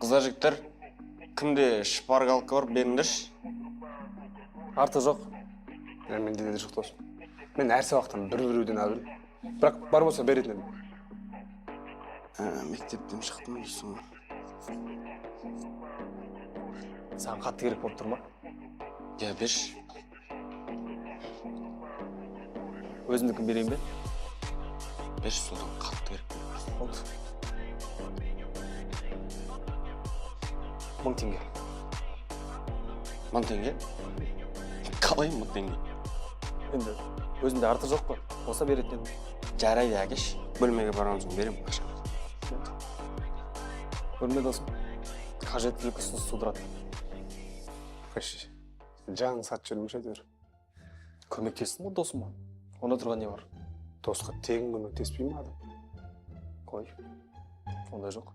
Қыздар жігіттер, кімде шпаргалка бар, беріңдерші. Арты жоқ. Менде де жоқ досым. Мен әр сабақтан бір-біруден абыл. Бірақ бар болса беретін едім. Мектептен шықтым дейсің ғой. Саған қатты керек болып тұр ма? Я берші. Өзімдікін берейін бе? Берші, содан қатты керек. Болды. 1000 теңге. 1000 теңге? Қалай 1000 теңге? Енді өзінде арты жоқ қой. Болса беретін едім. Жарайды, әкеш. Бөлмеге барамыз, беремін ақшаны. Бөлме досым. Қажеттілік ұсыныс тудырады. Қойшы. Жанын сатып жүрмеш әйтеуір. Көмектестім ғой досыма. Онда тұрған не бар? Досқа тегін көмектеспей ме адам? Қой. Ондай жоқ.